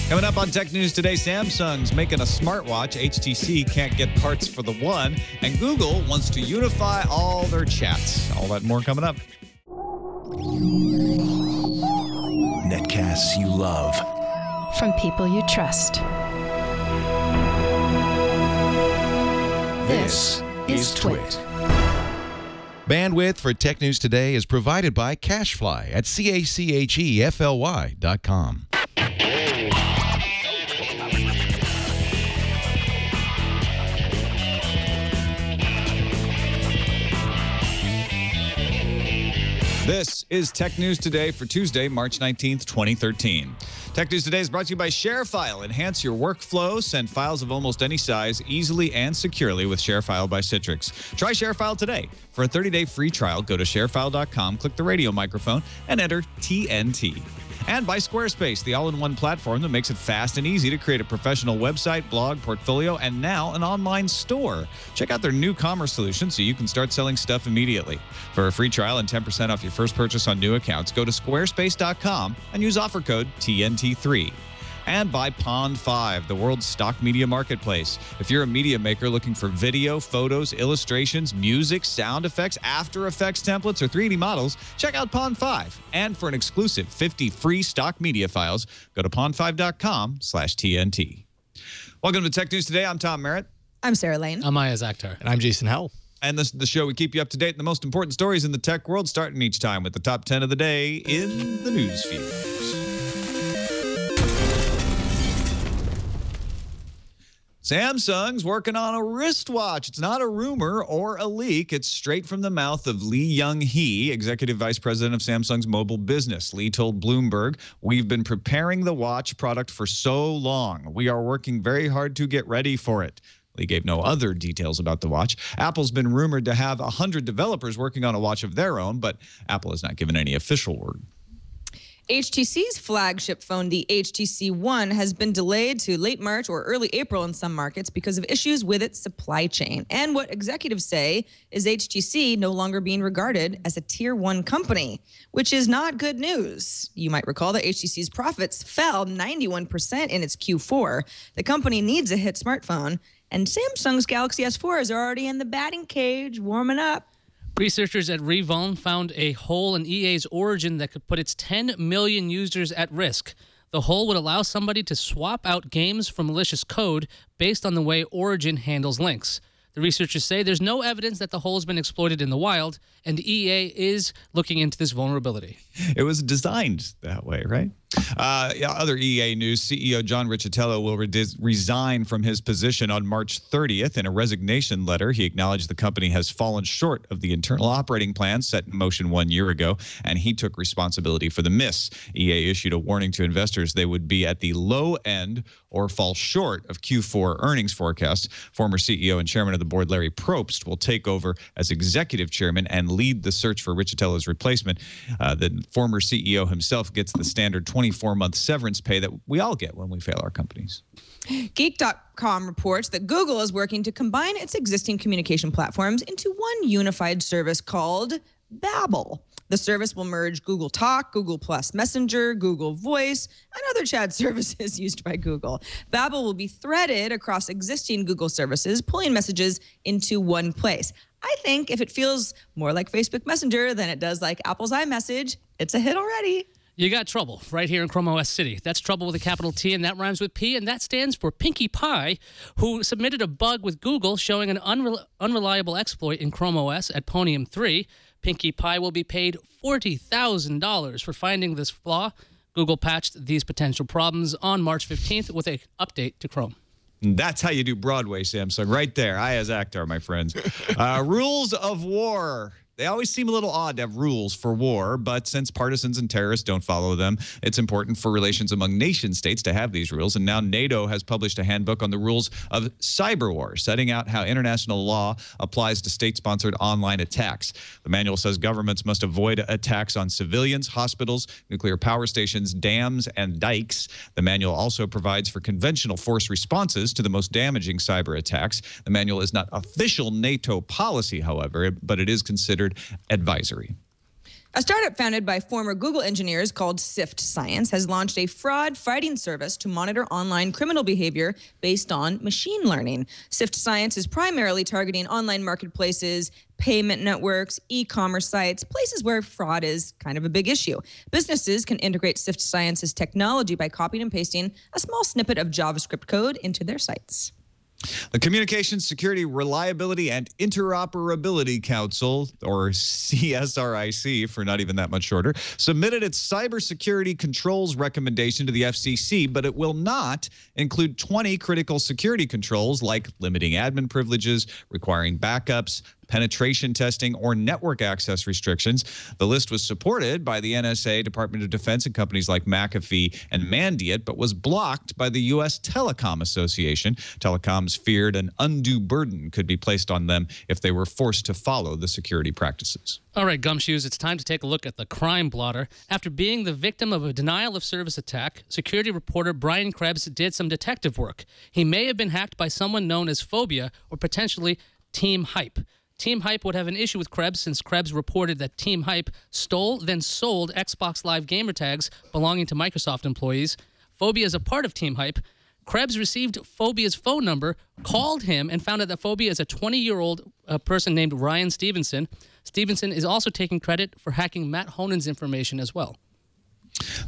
Coming up on Tech News Today, Samsung's making a smartwatch, HTC can't get parts for the One, and Google wants to unify all their chats. All that and more coming up. Netcasts you love. From people you trust. This is Twit. Bandwidth for Tech News Today is provided by CacheFly at CACHEFLY.com. This is Tech News Today for Tuesday, March 19th, 2013. Tech News Today is brought to you by ShareFile. Enhance your workflow. Send files of almost any size easily and securely with ShareFile by Citrix. Try ShareFile today. For a 30-day free trial, go to sharefile.com, click the radio microphone, and enter TNT. And by Squarespace, the all-in-one platform that makes it fast and easy to create a professional website, blog, portfolio, and now an online store. Check out their new commerce solution so you can start selling stuff immediately. For a free trial and 10% off your first purchase on new accounts, go to squarespace.com and use offer code TNT3. And by Pond5, the world's stock media marketplace. If you're a media maker looking for video, photos, illustrations, music, sound effects, After Effects templates, or 3D models, check out Pond5. And for an exclusive 50 free stock media files, go to pond5.com/TNT. Welcome to Tech News Today. I'm Tom Merritt. I'm Sarah Lane. I'm Ayaz Akhtar. And I'm Jason Howell. And this is the show we keep you up to date on the most important stories in the tech world, starting each time with the top 10 of the day in the news feed. Samsung's working on a wristwatch. It's not a rumor or a leak. It's straight from the mouth of Lee Young-hee, Executive Vice President of Samsung's mobile business. Lee told Bloomberg, "We've been preparing the watch product for so long. We are working very hard to get ready for it." Lee gave no other details about the watch. Apple's been rumored to have 100 developers working on a watch of their own, but Apple has not given any official word. HTC's flagship phone, the HTC One, has been delayed to late March or early April in some markets because of issues with its supply chain. And what executives say is HTC no longer being regarded as a tier 1 company, which is not good news. You might recall that HTC's profits fell 91% in its Q4. The company needs a hit smartphone, and Samsung's Galaxy S4s are already in the batting cage, warming up. Researchers at Revon found a hole in EA's Origin that could put its 10 million users at risk. The hole would allow somebody to swap out games from malicious code based on the way Origin handles links. The researchers say there's no evidence that the hole has been exploited in the wild, and EA is looking into this vulnerability. It was designed that way, right? Other EA news, CEO John Riccitiello will resign from his position on March 30th. In a resignation letter, he acknowledged the company has fallen short of the internal operating plan set in motion 1 year ago, and he took responsibility for the miss. EA issued a warning to investors they would be at the low end or fall short of Q4 earnings forecasts. Former CEO and chairman of the board, Larry Probst, will take over as executive chairman and lead the search for Riccitiello's replacement. The former CEO himself gets the standard 24-month severance pay that we all get when we fail our companies. Geek.com reports that Google is working to combine its existing communication platforms into one unified service called Babel. The service will merge Google Talk, Google Plus Messenger, Google Voice, and other chat services used by Google. Babel will be threaded across existing Google services, pulling messages into one place. I think if it feels more like Facebook Messenger than it does like Apple's iMessage, it's a hit already. You got trouble right here in Chrome OS City. That's trouble with a capital T, and that rhymes with P, and that stands for Pinkie Pie, who submitted a bug with Google showing an unreliable exploit in Chrome OS at Ponium 3. Pinkie Pie will be paid $40,000 for finding this flaw. Google patched these potential problems on March 15th with an update to Chrome. That's how you do Broadway, Samsung. Right there. Ayaz Akhtar, my friends. Rules of war. They always seem a little odd to have rules for war, but since partisans and terrorists don't follow them, it's important for relations among nation states to have these rules. And now NATO has published a handbook on the rules of cyber war, setting out how international law applies to state-sponsored online attacks. The manual says governments must avoid attacks on civilians, hospitals, nuclear power stations, dams, and dikes. The manual also provides for conventional force responses to the most damaging cyber attacks. The manual is not official NATO policy, however, but it is considered advisory. A startup founded by former Google engineers called Sift Science has launched a fraud-fighting service to monitor online criminal behavior based on machine learning. Sift Science is primarily targeting online marketplaces, payment networks, e-commerce sites, places where fraud is kind of a big issue. Businesses can integrate Sift Science's technology by copying and pasting a small snippet of JavaScript code into their sites. The Communications Security Reliability and Interoperability Council, or CSRIC for not even that much shorter, submitted its cybersecurity controls recommendation to the FCC, but it will not include 20 critical security controls like limiting admin privileges, requiring backups, penetration testing, or network access restrictions. The list was supported by the NSA, Department of Defense, and companies like McAfee and Mandiant, but was blocked by the U.S. Telecom Association. Telecoms feared an undue burden could be placed on them if they were forced to follow the security practices. All right, Gumshoes, it's time to take a look at the crime blotter. After being the victim of a denial-of-service attack, security reporter Brian Krebs did some detective work. He may have been hacked by someone known as Phobia or potentially Team Hype. Team Hype would have an issue with Krebs since Krebs reported that Team Hype stole, then sold Xbox Live gamer tags belonging to Microsoft employees. Phobia is a part of Team Hype. Krebs received Phobia's phone number, called him, and found out that Phobia is a 20-year-old person named Ryan Stevenson. Stevenson is also taking credit for hacking Matt Honen's information as well.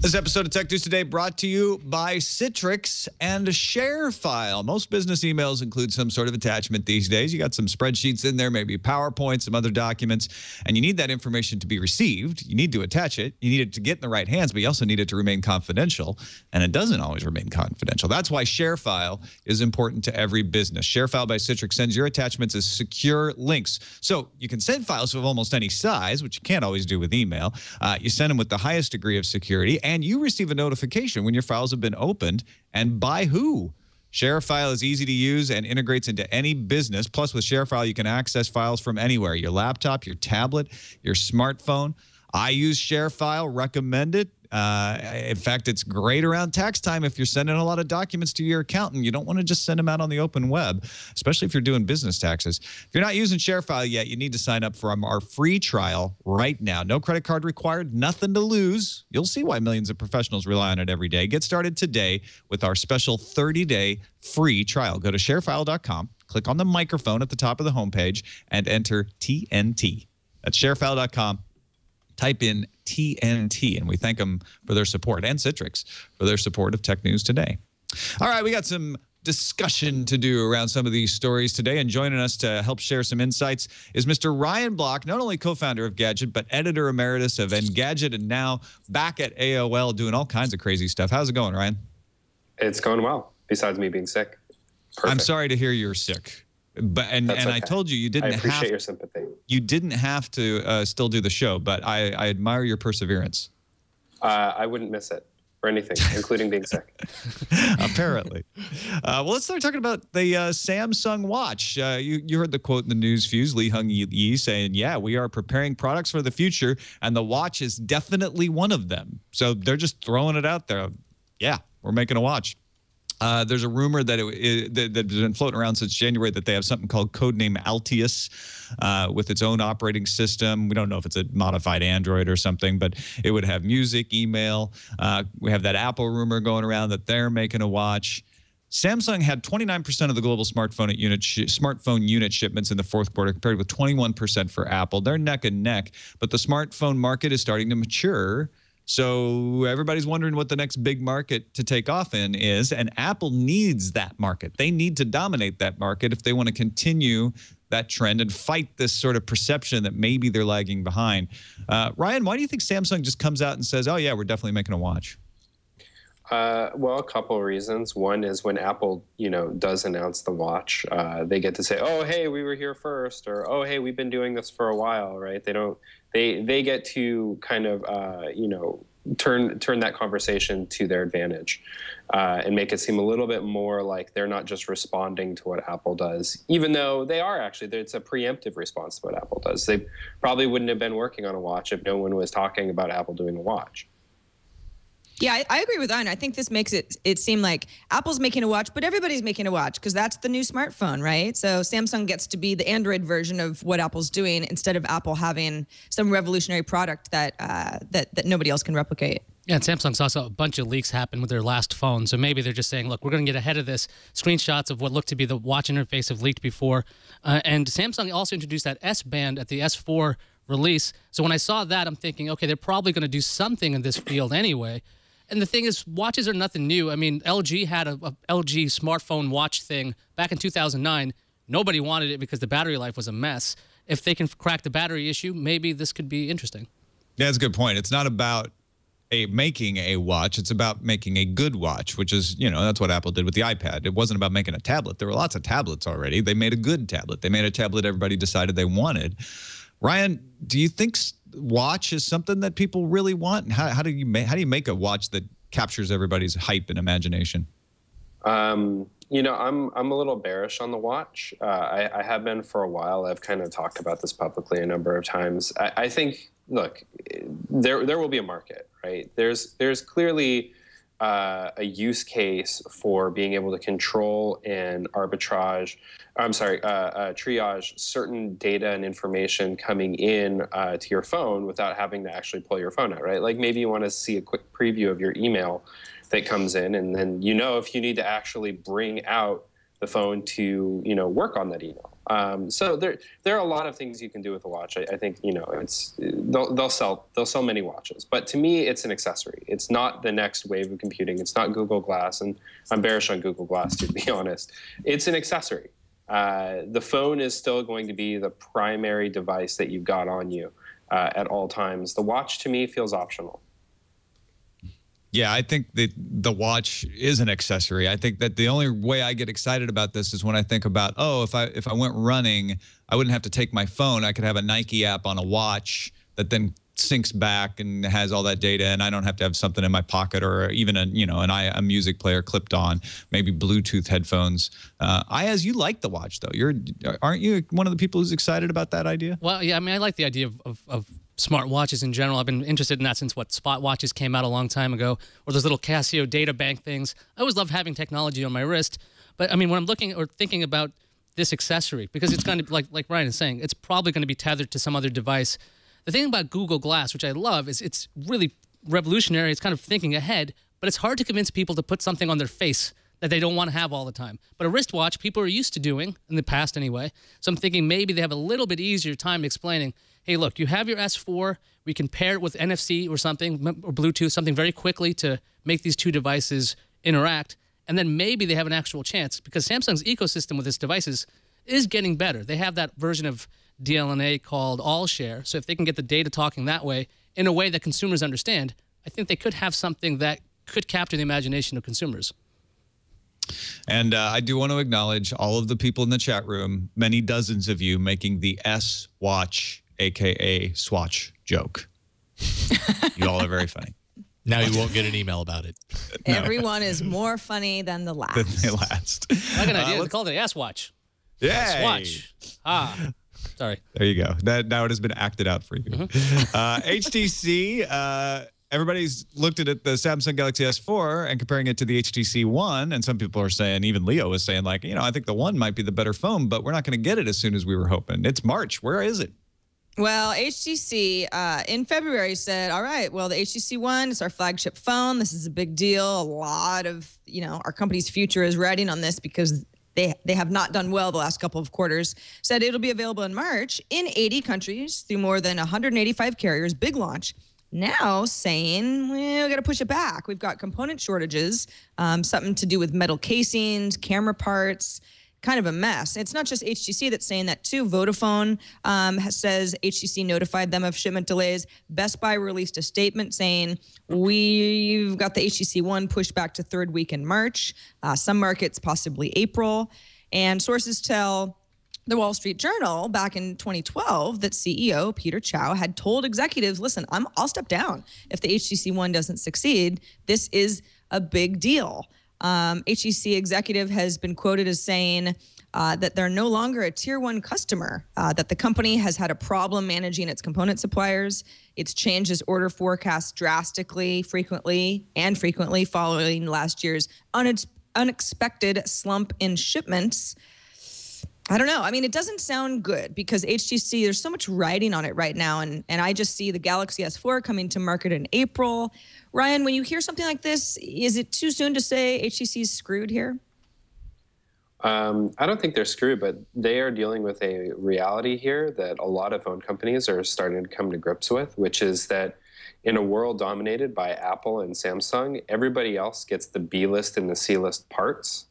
This episode of Tech News Today brought to you by Citrix and ShareFile. Most business emails include some sort of attachment these days. You got some spreadsheets in there, maybe PowerPoint, some other documents, and you need that information to be received. You need to attach it. You need it to get in the right hands, but you also need it to remain confidential, and it doesn't always remain confidential. That's why ShareFile is important to every business. ShareFile by Citrix sends your attachments as secure links. So you can send files of almost any size, which you can't always do with email. You send them with the highest degree of security, and you receive a notification when your files have been opened and by who. ShareFile is easy to use and integrates into any business. Plus, with ShareFile, you can access files from anywhere, your laptop, your tablet, your smartphone. I use ShareFile, recommend it. In fact, it's great around tax time if you're sending a lot of documents to your accountant. You don't want to just send them out on the open web, especially if you're doing business taxes. If you're not using ShareFile yet, you need to sign up for our free trial right now. No credit card required, nothing to lose. You'll see why millions of professionals rely on it every day. Get started today with our special 30-day free trial. Go to sharefile.com, click on the microphone at the top of the homepage, and enter TNT. That's sharefile.com. Type in TNT, and we thank them for their support, and Citrix for their support of Tech News Today. All right, we got some discussion to do around some of these stories today, and joining us to help share some insights is Mr. Ryan Block, not only co-founder of Gadget, but editor emeritus of Engadget, and now back at AOL doing all kinds of crazy stuff. How's it going, Ryan? It's going well, besides me being sick. Perfect. I'm sorry to hear you're sick. But and okay. I told you didn't. I appreciate your sympathy. You didn't have to still do the show, but I admire your perseverance. I wouldn't miss it for anything, including being sick. Apparently. Well, let's start talking about the Samsung Watch. You heard the quote in the news fuse, Lee Hung Yi saying, "Yeah, we are preparing products for the future, and the watch is definitely one of them." So they're just throwing it out there. Yeah, we're making a watch. There's a rumor that that's been floating around since January that they have something called codename Altius with its own operating system. We don't know if it's a modified Android or something, but it would have music, email. We have that Apple rumor going around that they're making a watch. Samsung had 29% of the global smartphone unit shipments in the fourth quarter, compared with 21% for Apple. They're neck and neck, but the smartphone market is starting to mature. So everybody's wondering what the next big market to take off in is, and Apple needs that market. They need to dominate that market if they want to continue that trend and fight this sort of perception that maybe they're lagging behind. Ryan, why do you think Samsung just comes out and says, "Oh yeah, we're definitely making a watch"? Well, a couple of reasons. One is when Apple, does announce the watch, they get to say, "Oh, hey, we were here first," or "Oh, hey, we've been doing this for a while," right? They get to kind of, turn that conversation to their advantage and make it seem a little bit more like they're not just responding to what Apple does, even though they are actually. It's a preemptive response to what Apple does. They probably wouldn't have been working on a watch if no one was talking about Apple doing a watch. Yeah, I agree with Ryan. I think this makes it seem like Apple's making a watch, but everybody's making a watch because that's the new smartphone, right? So Samsung gets to be the Android version of what Apple's doing instead of Apple having some revolutionary product that nobody else can replicate. Yeah, and Samsung saw a bunch of leaks happen with their last phone. So maybe they're just saying, look, we're going to get ahead of this. Screenshots of what looked to be the watch interface have leaked before. And Samsung also introduced that S band at the S4 release. So when I saw that, I'm thinking, okay, they're probably going to do something in this field anyway. And the thing is, watches are nothing new. I mean, LG had a LG smartphone watch thing back in 2009. Nobody wanted it because the battery life was a mess. If they can crack the battery issue, maybe this could be interesting. Yeah, that's a good point. It's not about making a watch. It's about making a good watch, which is, that's what Apple did with the iPad. It wasn't about making a tablet. There were lots of tablets already. They made a good tablet. They made a tablet everybody decided they wanted. Ryan, do you think watch is something that people really want? How do you make a watch that captures everybody's hype and imagination? I'm a little bearish on the watch. I have been for a while. I've kind of talked about this publicly a number of times. I think, look, there will be a market, right? There's clearly a use case for being able to control and triage certain data and information coming in to your phone without having to actually pull your phone out, right? Like maybe you want to see a quick preview of your email that comes in, and then if you need to actually bring out the phone to work on that email. So there are a lot of things you can do with a watch. I think they'll sell many watches, but to me it's an accessory. It's not the next wave of computing. It's not Google Glass, and I'm bearish on Google Glass to be honest. It's an accessory. The phone is still going to be the primary device that you've got on you at all times. The watch to me feels optional. Yeah, I think the watch is an accessory. I think that the only way I get excited about this is when I think about, if I went running, I wouldn't have to take my phone. I could have a Nike app on a watch that then syncs back and has all that data, and I don't have to have something in my pocket or even a music player clipped on, maybe Bluetooth headphones. Ayaz, you like the watch though. Aren't you one of the people who's excited about that idea? Well, yeah, I mean, I like the idea of smart watches in general. I've been interested in that since Spot watches came out a long time ago, or those little Casio data bank things. I always love having technology on my wrist. But I mean, when I'm looking or thinking about this accessory, because it's going to, like Ryan is saying, it's probably going to be tethered to some other device. The thing about Google Glass, which I love, is it's really revolutionary. It's kind of thinking ahead, but it's hard to convince people to put something on their face that they don't want to have all the time. But a wristwatch, people are used to doing, in the past anyway. So I'm thinking maybe they have a little bit easier time explaining, hey, look, you have your S4. We can pair it with NFC or something, or Bluetooth, something very quickly to make these two devices interact. And then maybe they have an actual chance, because Samsung's ecosystem with its devices is getting better. They have that version of DLNA called AllShare. So if they can get the data talking that way, in a way that consumers understand, I think they could have something that could capture the imagination of consumers. And I do want to acknowledge all of the people in the chat room, many dozens of you, making the S watch, a.k.a. Swatch joke. You all are very funny. Now you won't get an email about it. No. Everyone is more funny than the last. Than the last. I got an idea. They call it the S watch. Yeah. Swatch. Sorry. There you go. Now it has been acted out for you. HTC, everybody's looked at the Samsung Galaxy S4 and comparing it to the HTC One, and some people are saying, even Leo was saying, like, I think the One might be the better phone, but we're not going to get it as soon as we were hoping. It's March. Where is it? Well, HTC in February said, all right, well, the HTC One is our flagship phone. This is a big deal. A lot of, our company's future is riding on this because they have not done well the last couple of quarters. Said it'll be available in March in 80 countries through more than 185 carriers. Big launch. Now saying, we got to push it back. We've got component shortages, something to do with metal casings, camera parts, kind of a mess. It's not just HTC that's saying that too. Vodafone says HTC notified them of shipment delays. Best Buy released a statement saying, we've got the HTC One pushed back to third week in March. Some markets possibly April. And sources tell the Wall Street Journal back in 2012 that CEO Peter Chow had told executives, listen, I'll step down if the HTC One doesn't succeed. This is a big deal. HTC executive has been quoted as saying that they're no longer a tier 1 customer, that the company has had a problem managing its component suppliers. It's changed its order forecast drastically, frequently following last year's unexpected slump in shipments. I don't know. I mean, it doesn't sound good because HTC, there's so much riding on it right now. And I just see the Galaxy S4 coming to market in April. Ryan, when you hear something like this, is it too soon to say HTC's screwed here? I don't think they're screwed, but they are dealing with a reality here that a lot of phone companies are starting to come to grips with, which is that in a world dominated by Apple and Samsung, everybody else gets the B list and the C list parts,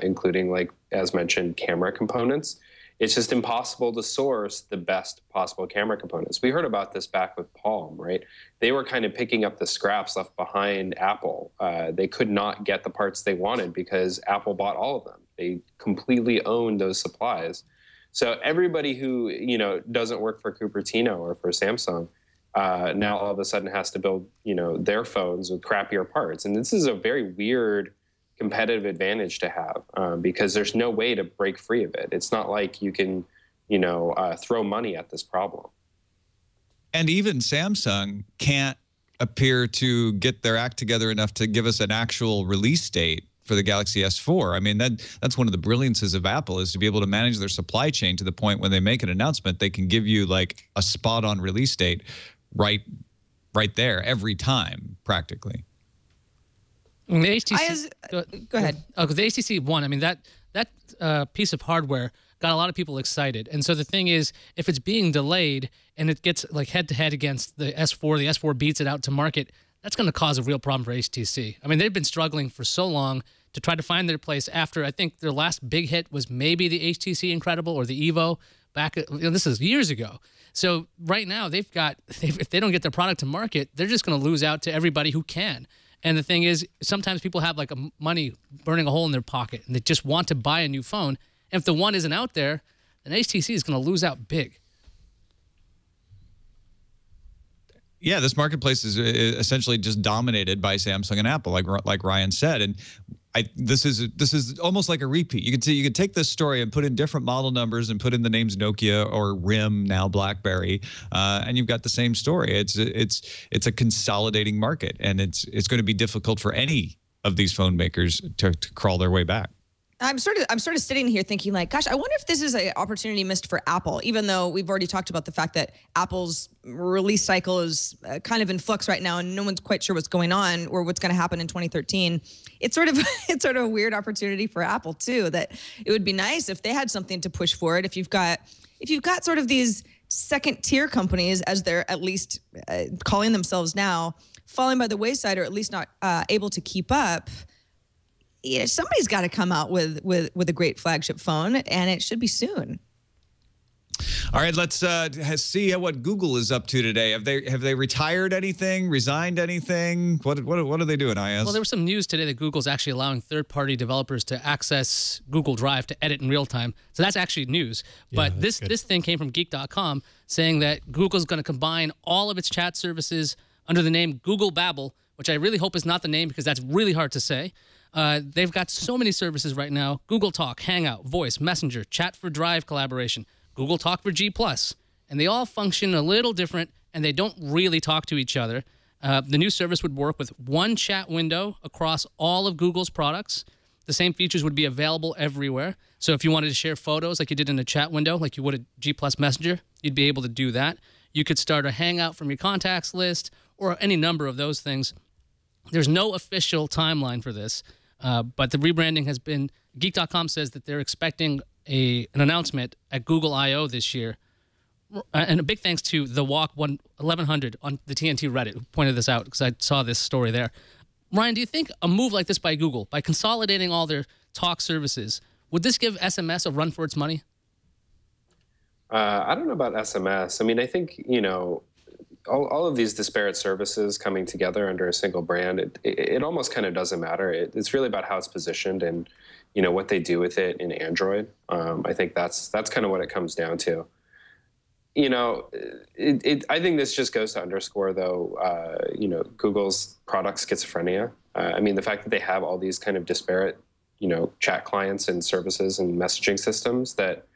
including, like, as mentioned, camera components. It's just impossible to source the best possible camera components. We heard about this back with Palm, right? They were kind of picking up the scraps left behind Apple. They could not get the parts they wanted because Apple bought all of them. They completely owned those supplies. So everybody who, doesn't work for Cupertino or for Samsung now all of a sudden has to build, their phones with crappier parts. And this is a very weird competitive advantage to have because there's no way to break free of it. It's not like you can, throw money at this problem. And even Samsung can't appear to get their act together enough to give us an actual release date for the Galaxy S4. I mean, that's one of the brilliances of Apple, is to be able to manage their supply chain to the point when they make an announcement, they can give you like a spot-on release date right there every time, practically. The HTC, go ahead. Oh, the HTC One. I mean, that piece of hardware got a lot of people excited. And so the thing is, if it's being delayed and it gets like head-to-head against the S4 beats it out to market, that's going to cause a real problem for HTC. I mean, they've been struggling for so long to try to find their place after, I think their last big hit was maybe the HTC Incredible or the Evo back, this is years ago. So right now if they don't get their product to market, they're just going to lose out to everybody who can. And the thing is, sometimes people have like money burning a hole in their pocket and they just want to buy a new phone. And if the One isn't out there, then HTC is going to lose out big. Yeah, this marketplace is essentially just dominated by Samsung and Apple, like Ryan said, and this is almost like a repeat. You could take this story and put in different model numbers and put in the names Nokia or RIM, now BlackBerry, and you've got the same story. It's a consolidating market, and it's going to be difficult for any of these phone makers to crawl their way back. I'm sort of sitting here thinking, like, gosh, I wonder if this is an opportunity missed for Apple, even though we've already talked about the fact that Apple's release cycle is kind of in flux right now and no one's quite sure what's going on or what's going to happen in 2013. It's sort of a weird opportunity for Apple too, that it would be nice if they had something to push forward. If you've got sort of these second tier companies, as they're at least calling themselves now, falling by the wayside or at least not able to keep up. Somebody's got to come out with a great flagship phone, and it should be soon. All right, let's see what Google is up to today. Have they retired anything, resigned anything? What are they doing, IS? Well, there was some news today that Google's actually allowing third-party developers to access Google Drive to edit in real time. So that's actually news. Yeah, but this thing came from Geek.com saying that Google's going to combine all of its chat services under the name Google Babel, which I really hope is not the name because that's really hard to say. They've got so many services right now: Google Talk, Hangout, Voice, Messenger, Chat for Drive collaboration, Google Talk for G+, and they all function a little different, and they don't really talk to each other. The new service would work with one chat window across all of Google's products. The same features would be available everywhere. So if you wanted to share photos like you did in a chat window, like you would a G+ Messenger, you'd be able to do that. You could start a Hangout from your contacts list or any number of those things. There's no official timeline for this. But the rebranding has been, Geek.com says that they're expecting an announcement at Google I.O. this year. And a big thanks to the Walk 1100 on the TNT Reddit, who pointed this out because I saw this story there. Ryan, do you think a move like this by Google, by consolidating all their talk services, would this give SMS a run for its money? I don't know about SMS. I mean, I think, all of these disparate services coming together under a single brand, it almost kind of doesn't matter. It's really about how it's positioned and, what they do with it in Android. I think that's kind of what it comes down to. I think this just goes to underscore, though, Google's product schizophrenia. I mean, the fact that they have all these kind of disparate, chat clients and services and messaging systems that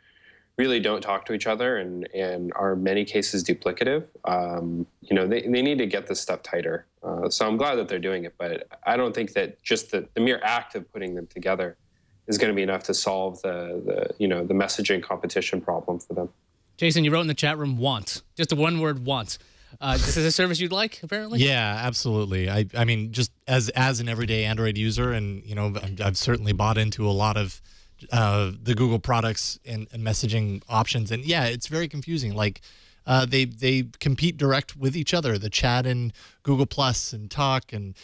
really don't talk to each other and are in many cases duplicative. They need to get this stuff tighter. So I'm glad that they're doing it, but I don't think that just the mere act of putting them together is going to be enough to solve the messaging competition problem for them. Jason, you wrote in the chat room "want," just a one-word "want." This is a service you'd like, apparently? Yeah, absolutely. I mean, just as an everyday Android user, and I've certainly bought into a lot of the Google products and messaging options, and yeah, it's very confusing. Like they compete direct with each other. The chat in Google Plus and Talk, and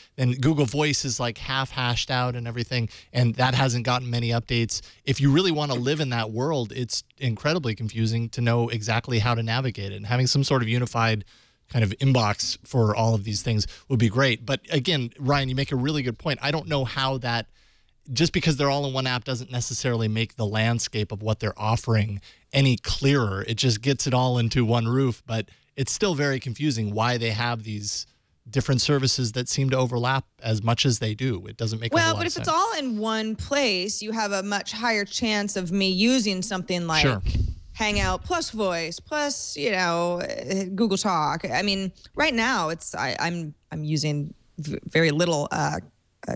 Google Voice is like half hashed out and everything, and that hasn't gotten many updates. If you really want to live in that world, it's incredibly confusing to know exactly how to navigate it, and having some sort of unified kind of inbox for all of these things would be great. But again, Ryan, you make a really good point. I don't know how that, just because they're all in one app doesn't necessarily make the landscape of what they're offering any clearer. It just gets it all into one roof, but it's still very confusing why they have these different services that seem to overlap as much as they do. It doesn't make a whole lot of sense. Well, but if it's all in one place, you have a much higher chance of me using something like Hangout plus Voice plus Google Talk. I mean, right now I'm using very little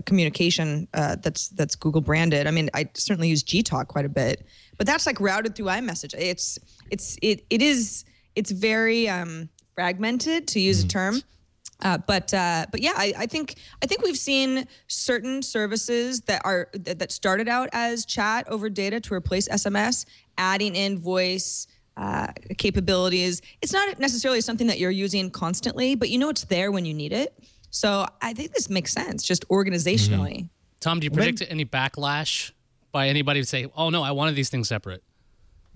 communication that's Google branded. I mean, I certainly use Gtalk quite a bit, but that's like routed through iMessage. It's very fragmented, to use a term. But yeah, I think we've seen certain services that started out as chat over data to replace SMS, adding in voice capabilities. It's not necessarily something that you're using constantly, but it's there when you need it. So I think this makes sense, just organizationally. Tom, do you predict any backlash by anybody to say, "Oh no, I wanted these things separate"?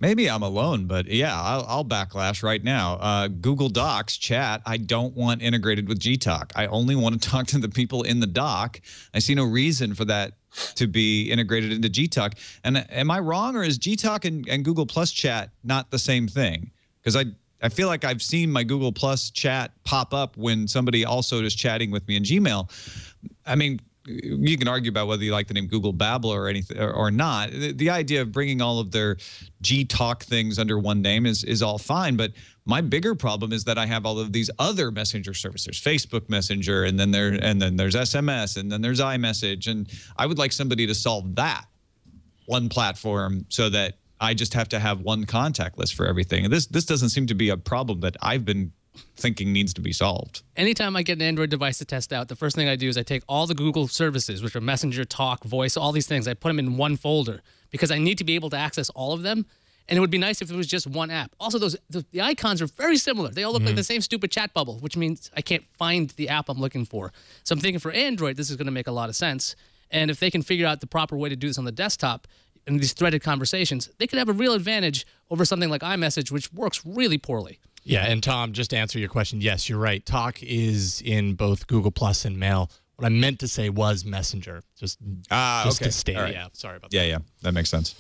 Maybe I'm alone, but yeah, I'll backlash right now. Google Docs chat, I don't want integrated with Gtalk. I only want to talk to the people in the doc. I see no reason for that to be integrated into Gtalk. And am I wrong, or is Gtalk and Google Plus chat not the same thing? Because I feel like I've seen my Google Plus chat pop up when somebody also is chatting with me in Gmail. I mean, you can argue about whether you like the name Google Babbler or anything or not. The idea of bringing all of their Gtalk things under one name is all fine, but my bigger problem is that I have all of these other messenger services, Facebook Messenger, and then there's SMS, and then there's iMessage, and I would like somebody to solve that one platform so that I just have to have one contact list for everything. And this doesn't seem to be a problem that I've been thinking needs to be solved. Anytime I get an Android device to test out, the first thing I do is I take all the Google services, which are Messenger, Talk, Voice, all these things. I put them in one folder because I need to be able to access all of them. And it would be nice if it was just one app. Also, the icons are very similar. They all look like the same stupid chat bubble, which means I can't find the app I'm looking for. So I'm thinking for Android, this is going to make a lot of sense. And if they can figure out the proper way to do this on the desktop, and these threaded conversations, they could have a real advantage over something like iMessage, which works really poorly. Yeah, and Tom, just to answer your question, yes, you're right. Talk is in both Google Plus and Mail. What I meant to say was Messenger. Just okay. To state. Right. Yeah, sorry about that. Yeah, that makes sense.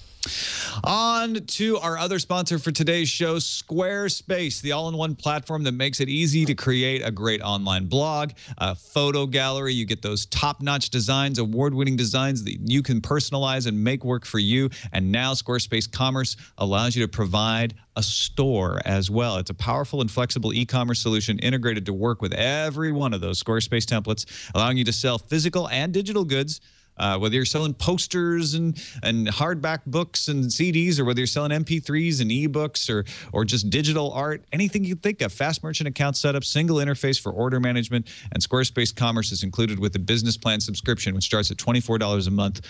On to our other sponsor for today's show, Squarespace, the all-in-one platform that makes it easy to create a great online blog, a photo gallery. You get those top-notch designs, award-winning designs that you can personalize and make work for you. And now Squarespace Commerce allows you to provide a store as well. It's a powerful and flexible e-commerce solution integrated to work with every one of those Squarespace templates, allowing you to sell physical and digital goods. Whether you're selling posters and hardback books and CDs, or whether you're selling MP3s and ebooks or just digital art, anything you think of. Fast merchant account setup, single interface for order management, and Squarespace Commerce is included with the business plan subscription, which starts at $24 a month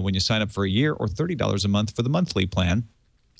when you sign up for a year, or $30 a month for the monthly plan.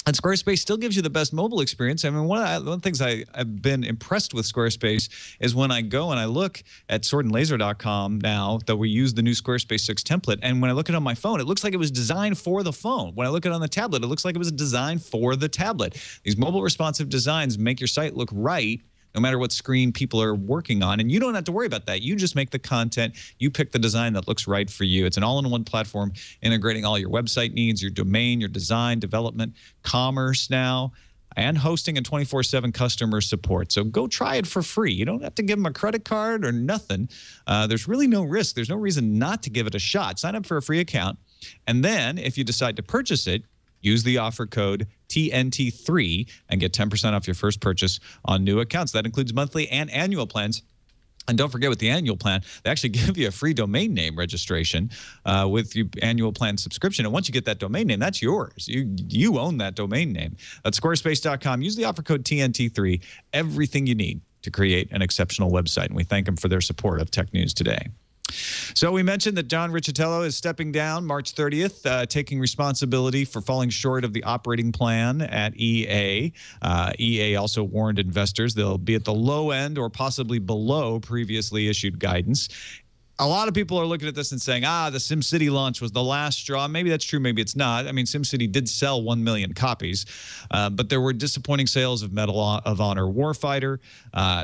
And Squarespace still gives you the best mobile experience. I mean, one of the things I've been impressed with Squarespace is when I go and I look at swordandlaser.com now that we use the new Squarespace 6 template, and when I look at it on my phone, it looks like it was designed for the phone. When I look at it on the tablet, it looks like it was designed for the tablet. These mobile responsive designs make your site look right no matter what screen people are working on. And you don't have to worry about that. You just make the content. You pick the design that looks right for you. It's an all-in-one platform integrating all your website needs, your domain, your design, development, commerce now. and hosting and 24/7 customer support. So go try it for free. You don't have to give them a credit card or nothing. There's really no risk. There's no reason not to give it a shot. Sign up for a free account. And then if you decide to purchase it, use the offer code TNT3 and get 10% off your first purchase on new accounts. That includes monthly and annual plans. And don't forget, with the annual plan, they actually give you a free domain name registration with your annual plan subscription. And once you get that domain name, that's yours. You own that domain name. At squarespace.com, use the offer code TNT3, everything you need to create an exceptional website. And we thank them for their support of Tech News Today. So we mentioned that John Riccitiello is stepping down March 30th, taking responsibility for falling short of the operating plan at EA. EA also warned investors they'll be at the low end or possibly below previously issued guidance. A lot of people are looking at this and saying, the SimCity launch was the last straw. Maybe that's true. Maybe it's not. I mean, SimCity did sell 1 million copies, but there were disappointing sales of Medal of Honor Warfighter.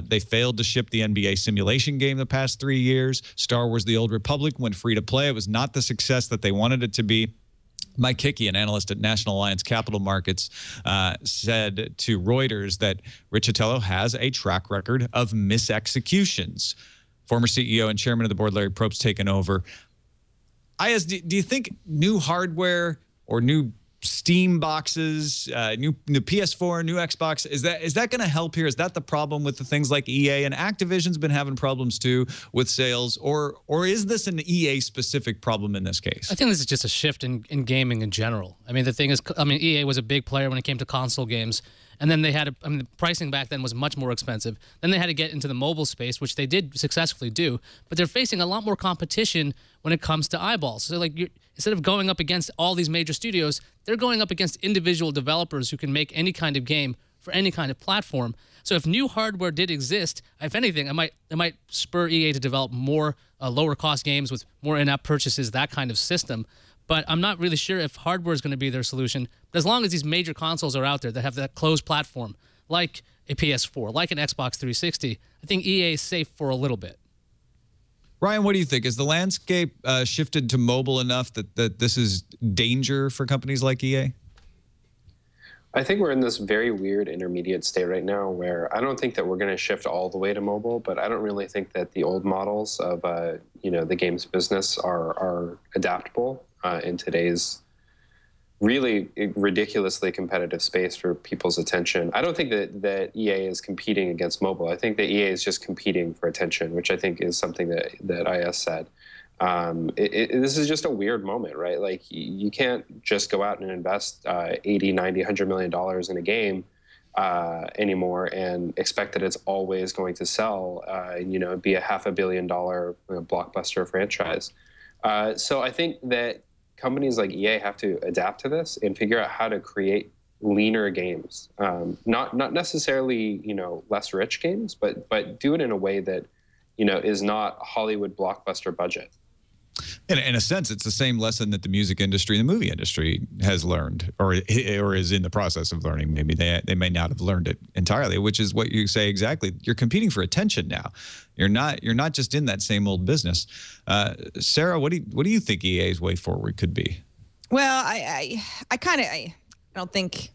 They failed to ship the NBA simulation game the past 3 years. Star Wars The Old Republic went free to play. It was not the success that they wanted it to be. Mike Hickey, an analyst at National Alliance Capital Markets, said to Reuters that Riccitiello has a track record of misexecutions. Former CEO and chairman of the board, Larry Probst, taken over. Do you think new hardware or new Steam boxes, new PS4, new Xbox, is that going to help here? Is that the problem with the things like EA? And Activision's been having problems too with sales, or is this an EA specific problem in this case? I think this is just a shift in gaming in general. I mean, the thing is, EA was a big player when it came to console games. And then they had the pricing back then was much more expensive. Then they had to get into the mobile space, which they did successfully do. But they're facing a lot more competition when it comes to eyeballs. So instead of going up against all these major studios, they're going up against individual developers who can make any kind of game for any kind of platform. So if new hardware did exist, if anything, it might spur EA to develop more lower cost games with more in-app purchases, that kind of system. But I'm not really sure if hardware is going to be their solution. But as long as these major consoles are out there that have that closed platform, like a PS4, like an Xbox 360, I think EA is safe for a little bit. Ryan, what do you think? Is the landscape shifted to mobile enough that this is danger for companies like EA? I think we're in this very weird intermediate state right now where I don't think that we're going to shift all the way to mobile, but I don't really think that the old models of the games business are adaptable in today's really ridiculously competitive space for people's attention. I don't think that EA is competing against mobile. I think that EA is just competing for attention, which I think is something that IS said. This is just a weird moment, right? Like, you can't just go out and invest 80, 90, $100 million in a game anymore and expect that it's always going to sell, be a $500 million blockbuster franchise. So I think that companies like EA have to adapt to this and figure out how to create leaner games, not necessarily less rich games, but do it in a way that is not Hollywood blockbuster budget. In a sense, it's the same lesson that the music industry and the movie industry has learned, or is in the process of learning. Maybe they may not have learned it entirely, which is what you say exactly. You're competing for attention now. You're not just in that same old business. Sarah, what do you think EA's way forward could be? Well, I don't think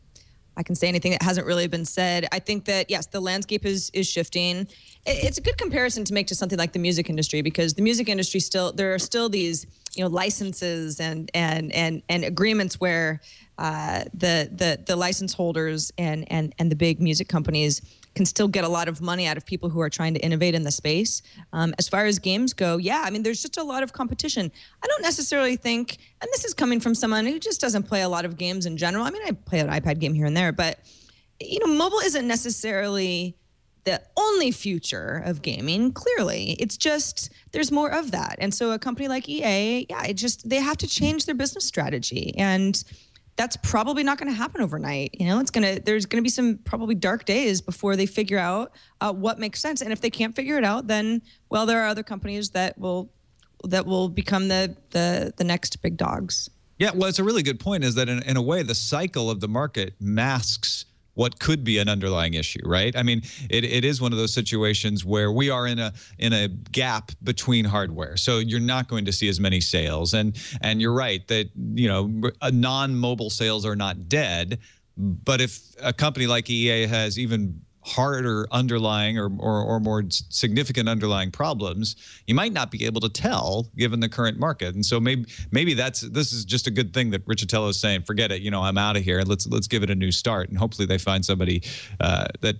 I can say anything that hasn't really been said. I think that, yes, the landscape is shifting. It's a good comparison to make to something like the music industry, because the music industry there are still these licenses and agreements where the license holders and the big music companies can still get a lot of money out of people who are trying to innovate in the space. As far as games go, yeah, I mean, there's just a lot of competition. I don't necessarily think, and this is coming from someone who just doesn't play a lot of games in general. I mean, I play an iPad game here and there, but mobile isn't necessarily the only future of gaming. Clearly, it's just there's more of that. And so a company like EA, yeah, they have to change their business strategy, and that's probably not going to happen overnight. There's going to be some probably dark days before they figure out what makes sense. And if they can't figure it out, then there are other companies that will become the next big dogs. Yeah, well, it's a really good point. Is that in a way the cycle of the market masks what could be an underlying issue, right? I mean, it is one of those situations where we are in a gap between hardware. So you're not going to see as many sales. And you're right that, non-mobile sales are not dead, But if a company like EA has even harder underlying or more significant underlying problems, you might not be able to tell given the current market. And so maybe this is just a good thing that Riccitello is saying, forget it, I'm out of here. Let's give it a new start. And hopefully they find somebody that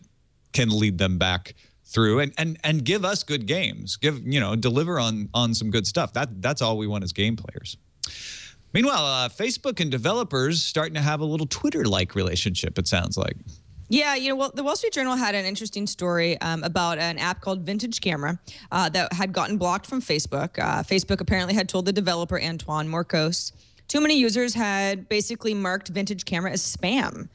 can lead them back through and give us good games, deliver on some good stuff. That's all we want as game players. Meanwhile, Facebook and developers starting to have a little Twitter-like relationship, it sounds like. Yeah, well, the Wall Street Journal had an interesting story about an app called Vintage Camera that had gotten blocked from Facebook. Facebook apparently had told the developer, Antoine Morcos, too many users had basically marked Vintage Camera as spam.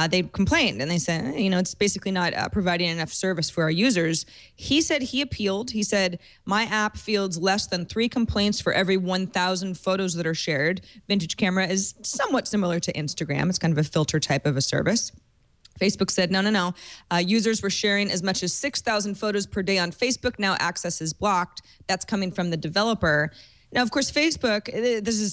They complained, and they said, it's basically not providing enough service for our users. He said he appealed. He said, my app fields less than 3 complaints for every 1,000 photos that are shared. Vintage Camera is somewhat similar to Instagram. It's kind of a filter type of a service. Facebook said, no. Users were sharing as much as 6,000 photos per day on Facebook. Now access is blocked. That's coming from the developer. Now, of course, Facebook,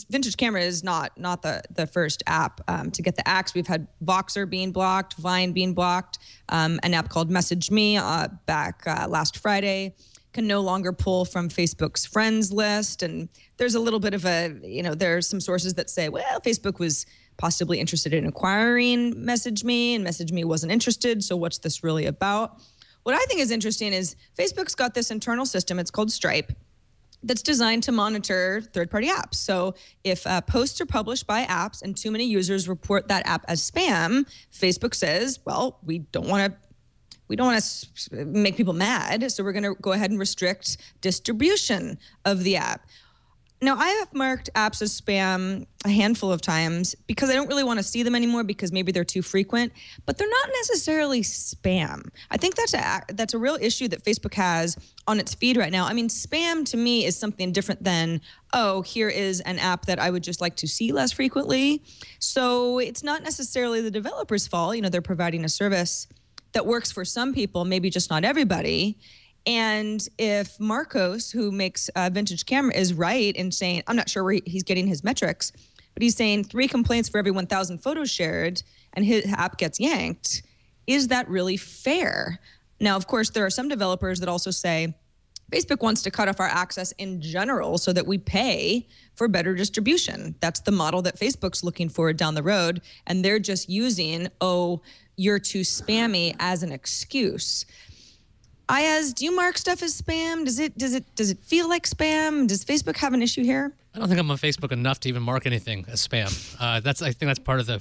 Vintage Camera is not the first app to get the axe. We've had Voxer being blocked, Vine being blocked, an app called Message Me back last Friday can no longer pull from Facebook's friends list. And there's a little bit of there's some sources that say, well, Facebook was possibly interested in acquiring Message Me, and Message Me wasn't interested. So what's this really about? What I think is interesting is Facebook's got this internal system. It's called Stripe, that's designed to monitor third-party apps. So if posts are published by apps and too many users report that app as spam, Facebook says, well, we don't want to make people mad, so we're going to go ahead and restrict distribution of the app. Now, I have marked apps as spam a handful of times because I don't really want to see them anymore because maybe they're too frequent, but they're not necessarily spam. I think that's a real issue that Facebook has on its feed right now. I mean, spam to me is something different than, oh, here is an app that I would just like to see less frequently. So it's not necessarily the developer's fault. They're providing a service that works for some people, maybe just not everybody. And if Marcos, who makes Vintage Camera, is right in saying, I'm not sure where he's getting his metrics, but he's saying 3 complaints for every 1,000 photos shared and his app gets yanked, is that really fair? Now, of course, there are some developers that also say, Facebook wants to cut off our access in general so that we pay for better distribution. That's the model that Facebook's looking for down the road. And they're just using, oh, you're too spammy as an excuse. Ayaz, do you mark stuff as spam? Does it feel like spam? Does Facebook have an issue here? I don't think I'm on Facebook enough to even mark anything as spam. I think that's part of the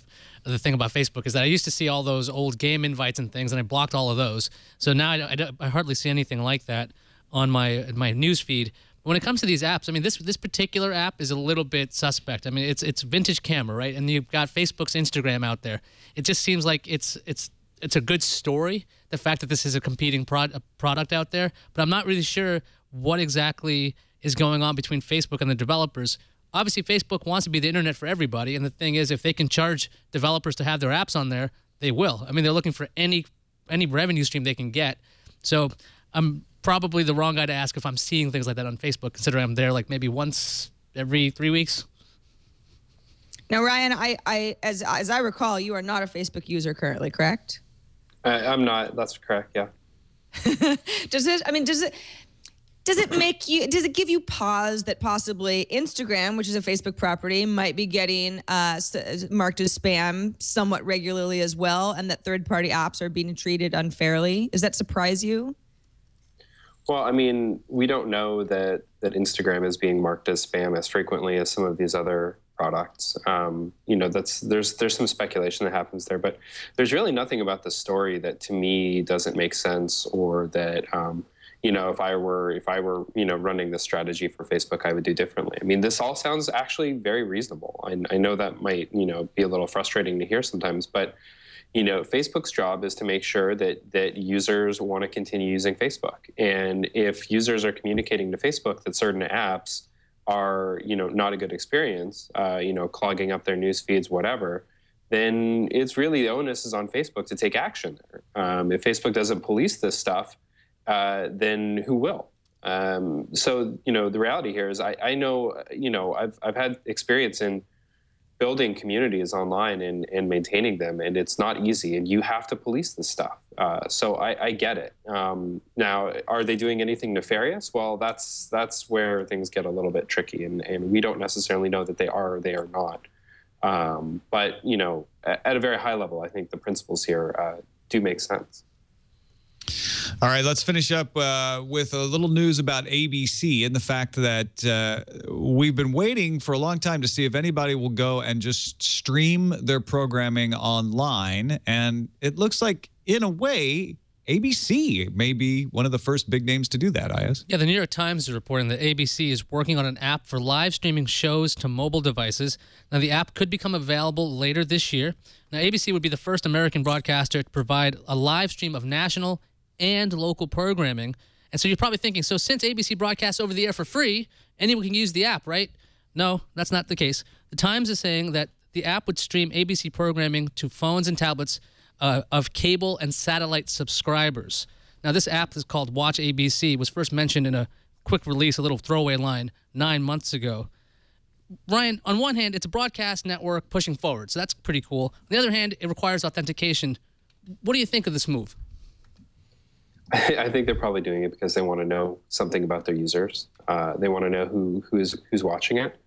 thing about Facebook is that I used to see all those old game invites and things, and I blocked all of those. So now I hardly see anything like that on my news feed. When it comes to these apps, I mean, this particular app is a little bit suspect. I mean, it's Vintage Camera, right? And you've got Facebook's Instagram out there. It just seems like it's a good story, the fact that this is a competing product out there, but I'm not really sure what exactly is going on between Facebook and the developers. Obviously, Facebook wants to be the internet for everybody, and the thing is, if they can charge developers to have their apps on there, they will. I mean, they're looking for any revenue stream they can get. So I'm probably the wrong guy to ask if I'm seeing things like that on Facebook, considering I'm there like maybe once every 3 weeks. Now, Ryan, as I recall, you are not a Facebook user currently, correct? I'm not. That's correct. Yeah. Does it give you pause that possibly Instagram, which is a Facebook property, might be getting marked as spam somewhat regularly as well, and that third-party apps are being treated unfairly? Does that surprise you? Well, I mean, we don't know that Instagram is being marked as spam as frequently as some of these other products. There's some speculation that happens there, but there's really nothing about the story that to me doesn't make sense, or that if I were running this strategy for Facebook, I would do differently. I mean, this all sounds actually very reasonable. I know that might be a little frustrating to hear sometimes, but Facebook's job is to make sure that users want to continue using Facebook, and if users are communicating to Facebook that certain apps are not a good experience, clogging up their news feeds, whatever, then it's really the onus is on Facebook to take action there. If Facebook doesn't police this stuff, then who will? So the reality here is I know I've had experience in building communities online and maintaining them, and it's not easy, and you have to police this stuff. So I get it. Now, are they doing anything nefarious? Well, that's where things get a little bit tricky, and we don't necessarily know that they are or they are not. But, you know, at a very high level, I think the principles here do make sense. All right, let's finish up with a little news about ABC and the fact that we've been waiting for a long time to see if anybody will go and just stream their programming online. And it looks like, in a way, ABC may be one of the first big names to do that, Ayaz. Yeah, the New York Times is reporting that ABC is working on an app for live streaming shows to mobile devices. Now, the app could become available later this year. Now, ABC would be the first American broadcaster to provide a live stream of national and local programming. And so you're probably thinking, so since ABC broadcasts over the air for free, anyone can use the app, right? No, that's not the case. The Times is saying that the app would stream ABC programming to phones and tablets of cable and satellite subscribers. Now, this app is called Watch ABC, was first mentioned in a quick release, a little throwaway line, 9 months ago. Ryan, on one hand, it's a broadcast network pushing forward, so that's pretty cool. On the other hand, it requires authentication. What do you think of this move? I think they're probably doing it because they want to know something about their users. They want to know who's watching it,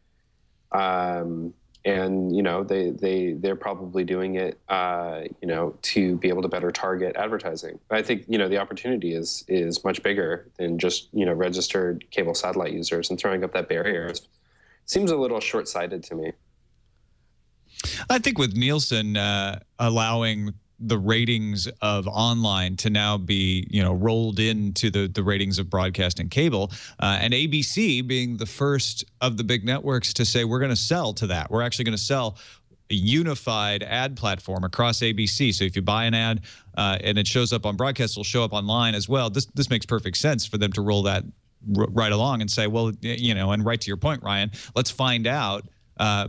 and you know they're probably doing it you know, to be able to better target advertising. I think, you know, the opportunity is much bigger than just, you know, registered cable satellite users, and throwing up that barrier seems a little short-sighted to me. I think with Nielsen allowing the ratings of online to now be, you know, rolled into the ratings of broadcast and cable, and ABC being the first of the big networks to say, we're going to sell to that. We're actually going to sell a unified ad platform across ABC. So if you buy an ad and it shows up on broadcast, it'll show up online as well. This makes perfect sense for them to roll that right along and say, well, you know, and right to your point, Ryan, let's find out,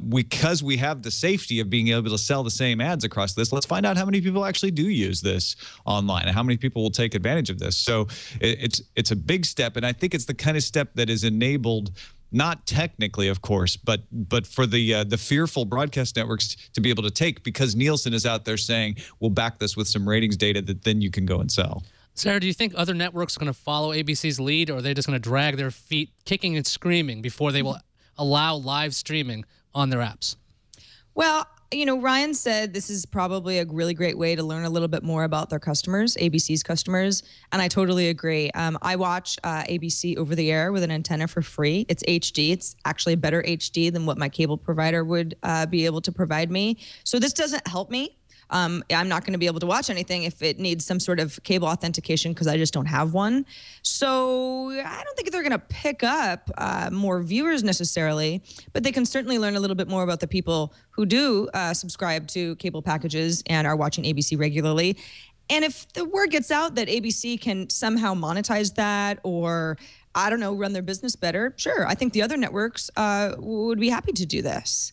because we have the safety of being able to sell the same ads across this, let's find out how many people actually do use this online and how many people will take advantage of this. So it's a big step, and I think it's the kind of step that is enabled, not technically, of course, but for the fearful broadcast networks to be able to take, because Nielsen is out there saying, we'll back this with some ratings data that then you can go and sell. Sarah, do you think other networks are going to follow ABC's lead, or are they just going to drag their feet kicking and screaming before they will allow live streaming on their apps? Well, you know, Ryan said this is probably a really great way to learn a little bit more about their customers, ABC's customers, and I totally agree. I watch ABC over the air with an antenna for free. It's HD. It's actually a better HD than what my cable provider would be able to provide me. So this doesn't help me. I'm not going to be able to watch anything if it needs some sort of cable authentication because I just don't have one. So I don't think they're going to pick up more viewers necessarily, but they can certainly learn a little bit more about the people who do subscribe to cable packages and are watching ABC regularly. And if the word gets out that ABC can somehow monetize that, or, I don't know, run their business better, sure, I think the other networks would be happy to do this.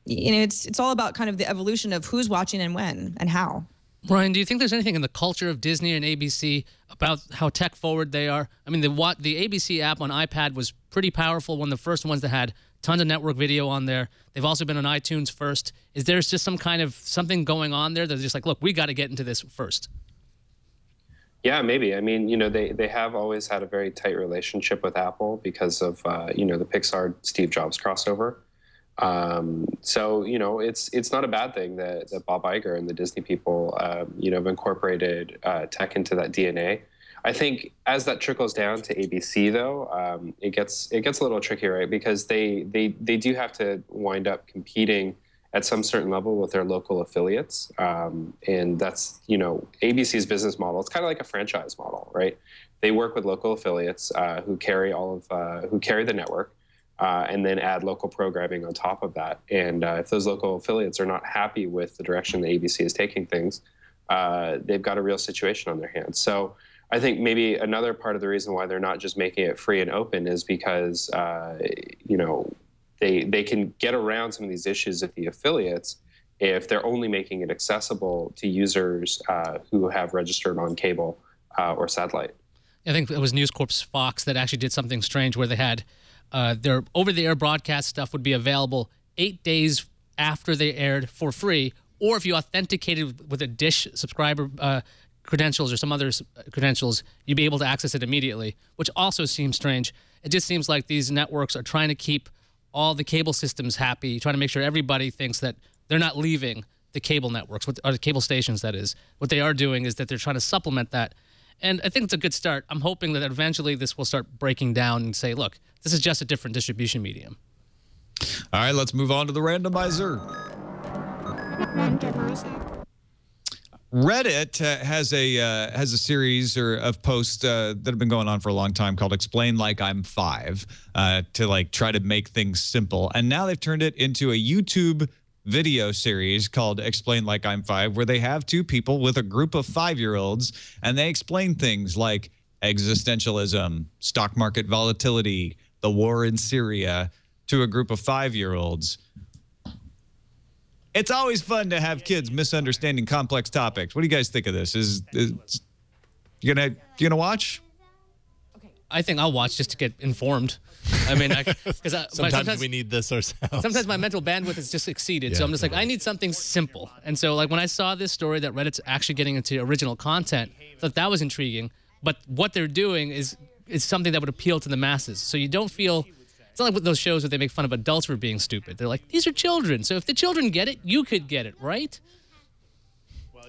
You know, it's all about kind of the evolution of who's watching and when and how. Ryan, do you think there's anything in the culture of Disney and ABC about how tech forward they are? I mean, the ABC app on iPad was pretty powerful, one of the first ones that had tons of network video on there. They've also been on iTunes first. Is there just some kind of something going on there that's just like, look, we got to get into this first? Yeah, maybe. I mean, you know, they have always had a very tight relationship with Apple because of, you know, the Pixar Steve Jobs crossover. So, you know, it's not a bad thing that Bob Iger and the Disney people, you know, have incorporated tech into that DNA. I think as that trickles down to ABC, though, it gets a little tricky, right? Because they do have to wind up competing at some certain level with their local affiliates, and that's, you know, ABC's business model. It's kind of like a franchise model, right? They work with local affiliates who carry the network. And then add local programming on top of that. And if those local affiliates are not happy with the direction the ABC is taking things, they've got a real situation on their hands. So I think maybe another part of the reason why they're not just making it free and open is because, you know, they can get around some of these issues of the affiliates if they're only making it accessible to users who have registered on cable or satellite. I think it was News Corp's Fox that actually did something strange where they had their over-the-air broadcast stuff would be available 8 days after they aired for free, or if you authenticated with a Dish subscriber credentials or some other credentials, you'd be able to access it immediately, which also seems strange. It just seems like these networks are trying to keep all the cable systems happy, trying to make sure everybody thinks that they're not leaving the cable networks, or the cable stations, that is. What they are doing is that they're trying to supplement that. And I think it's a good start. I'm hoping that eventually this will start breaking down and say, look, this is just a different distribution medium. All right, let's move on to the randomizer. Reddit has a series of posts that have been going on for a long time called "Explain Like I'm 5" to like try to make things simple, and now they've turned it into a YouTube video series called "Explain Like I'm 5," where they have two people with a group of 5-year-olds, and they explain things like existentialism, stock market volatility, the war in Syria to a group of 5-year-olds. It's always fun to have kids misunderstanding complex topics. What do you guys think of this? Is you gonna watch? I think I'll watch just to get informed. I mean, because sometimes we need this ourselves. Sometimes my mental bandwidth is just exceeded, so I'm just like, I need something simple. And so, like, when I saw this story that Reddit's actually getting into original content, I thought that was intriguing. But what they're doing is something that would appeal to the masses. So you don't feel. It's not like those shows where they make fun of adults for being stupid. They're like, these are children. So if the children get it, you could get it, right?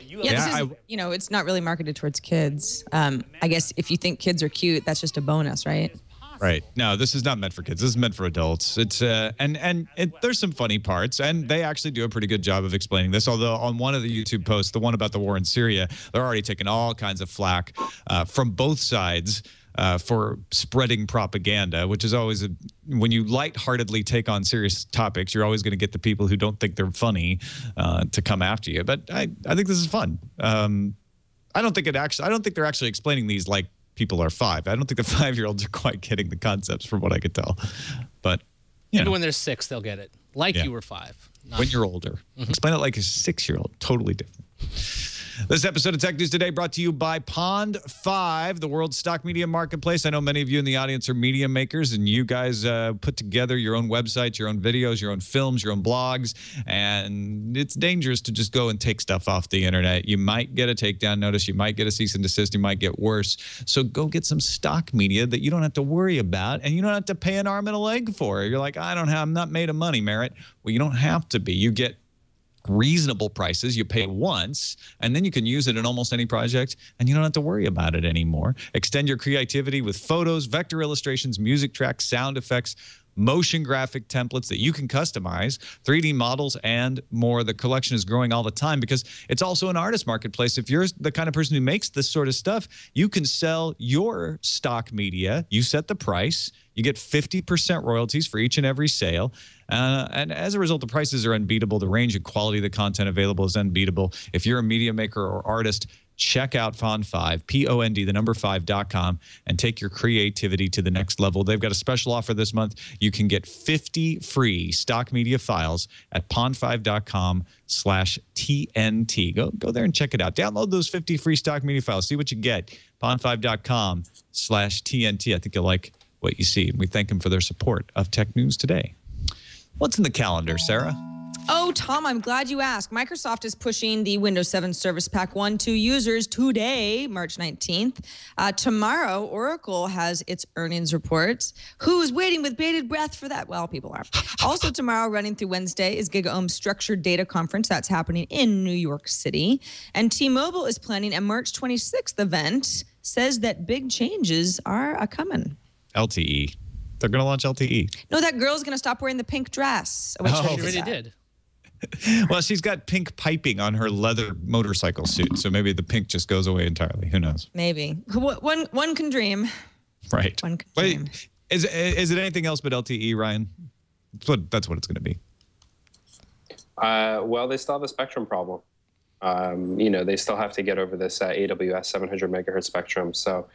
Yeah, this is, it's not really marketed towards kids. I guess if you think kids are cute, that's just a bonus, right? Right. No, this is not meant for kids. This is meant for adults. It's there's some funny parts, and they actually do a pretty good job of explaining this. Although on one of the YouTube posts, the one about the war in Syria, they're already taking all kinds of flack from both sides. For spreading propaganda, which is always when you lightheartedly take on serious topics, you're always going to get the people who don't think they're funny to come after you. But I think this is fun. I don't think they're actually explaining these like people are 5. I don't think the 5-year-olds are quite getting the concepts from what I could tell. But maybe when they're 6, they'll get it. Like you were 5. When you're older. Explain it like a 6-year-old. Totally different. This episode of Tech News Today brought to you by Pond5, the world's stock media marketplace. I know many of you in the audience are media makers, and you guys put together your own websites, your own videos, your own films, your own blogs, and it's dangerous to just go and take stuff off the internet. You might get a takedown notice. You might get a cease and desist. You might get worse. So go get some stock media that you don't have to worry about, and you don't have to pay an arm and a leg for. You're like, I'm not made of money, Merritt. Well, you don't have to be. You get reasonable prices. You pay once, and then you can use it in almost any project, and you don't have to worry about it anymore. Extend your creativity with photos, vector illustrations, music tracks, sound effects, motion graphic templates that you can customize, 3D models, and more. The collection is growing all the time because it's also an artist marketplace. If you're the kind of person who makes this sort of stuff, you can sell your stock media. You set the price. You get 50% royalties for each and every sale. And as a result, the prices are unbeatable. The range and quality of the content available is unbeatable. If you're a media maker or artist, check out Pond5, P-O-N-D, the number 5.com, and take your creativity to the next level. They've got a special offer this month. You can get 50 free stock media files at pond5.com/TNT. Go there and check it out. Download those 50 free stock media files. See what you get. Pond5.com/TNT. I think you'll like what you see. We thank them for their support of Tech News Today. What's in the calendar, Sarah? Oh, Tom, I'm glad you asked. Microsoft is pushing the Windows 7 Service Pack 1 to users today, March 19th. Tomorrow, Oracle has its earnings report. Who's waiting with bated breath for that? Well, people are. Also tomorrow, running through Wednesday, is GigaOm's Structured Data Conference. That's happening in New York City. And T-Mobile is planning a March 26th event, says that big changes are a-coming. LTE. They're going to launch LTE. No, that girl's going to stop wearing the pink dress. She already did. Well, she's got pink piping on her leather motorcycle suit, so maybe the pink just goes away entirely. Who knows? Maybe. One can dream. Right. One can dream. Wait, is it anything else but LTE, Ryan? That's what it's going to be. Well, they still have a spectrum problem. They still have to get over this AWS 700 megahertz spectrum. So,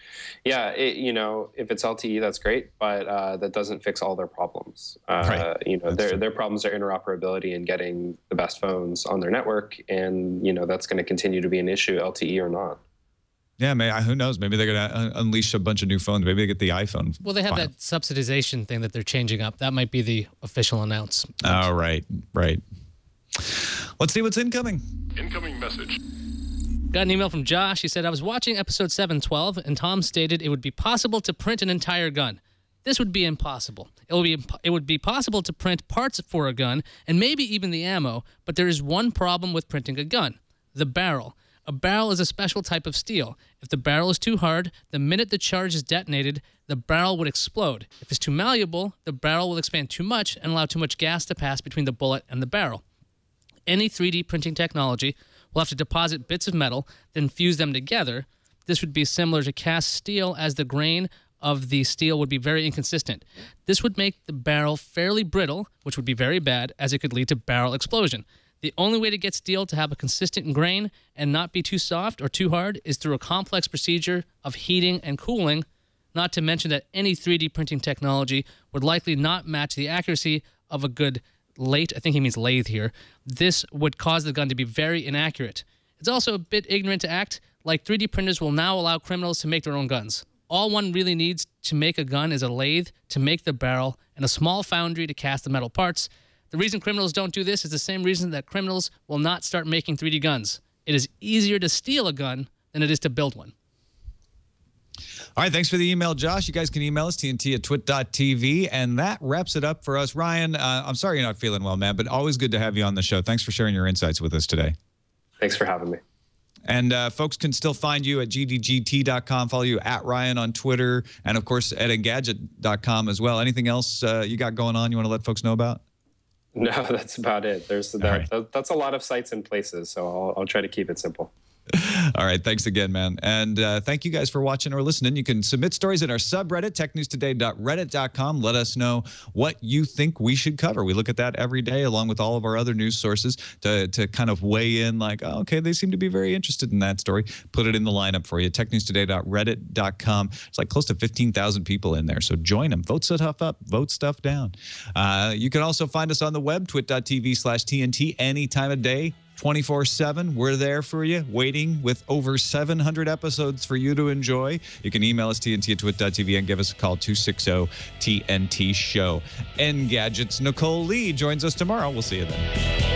yeah, if it's LTE, that's great, but that doesn't fix all their problems. Right. Their problems are interoperability and getting the best phones on their network, and that's going to continue to be an issue, LTE or not. Yeah, who knows? Maybe they're going to unleash a bunch of new phones. Maybe they get the iPhone. Well, they have that subsidization thing that they're changing up. That might be the official announcement. Oh, right. Let's see what's incoming. Incoming message. Got an email from Josh. He said, I was watching episode 712, and Tom stated it would be possible to print an entire gun. This would be impossible. It would be possible to print parts for a gun, and maybe even the ammo, but there is one problem with printing a gun: the barrel. A barrel is a special type of steel. If the barrel is too hard, the minute the charge is detonated, the barrel would explode. If it's too malleable, the barrel will expand too much and allow too much gas to pass between the bullet and the barrel. Any 3D printing technology will have to deposit bits of metal, then fuse them together. This would be similar to cast steel, as the grain of the steel would be very inconsistent. This would make the barrel fairly brittle, which would be very bad, as it could lead to barrel explosion. The only way to get steel to have a consistent grain and not be too soft or too hard is through a complex procedure of heating and cooling, not to mention that any 3D printing technology would likely not match the accuracy of a good lathe. I think he means lathe here. This would cause the gun to be very inaccurate. It's also a bit ignorant to act like 3D printers will now allow criminals to make their own guns. All one really needs to make a gun is a lathe to make the barrel and a small foundry to cast the metal parts. The reason criminals don't do this is the same reason that criminals will not start making 3D guns. It is easier to steal a gun than it is to build one. All right, thanks for the email, Josh. You guys can email us, tnt@twit.tv, and that wraps it up for us. Ryan, I'm sorry you're not feeling well, man, but always good to have you on the show. Thanks for sharing your insights with us today. Thanks for having me. And folks can still find you at gdgt.com. Follow you at Ryan on Twitter, and, of course, at engadget.com as well. Anything else you got going on you want to let folks know about? No, that's about it. There's right. That's a lot of sites and places, so I'll try to keep it simple. All right. Thanks again, man. And thank you guys for watching or listening. You can submit stories in our subreddit, technewstoday.reddit.com. Let us know what you think we should cover. We look at that every day, along with all of our other news sources, to kind of weigh in like, oh, okay, they seem to be very interested in that story. Put it in the lineup for you, technewstoday.reddit.com. It's like close to 15,000 people in there. So join them. Vote stuff up. Vote stuff down. You can also find us on the web, twit.tv/TNT, any time of day. 24/7. We're there for you, waiting with over 700 episodes for you to enjoy. You can email us, tnt@twit.tv, and give us a call, 260-TNT-SHOW. Engadget's Nicole Lee joins us tomorrow. We'll see you then.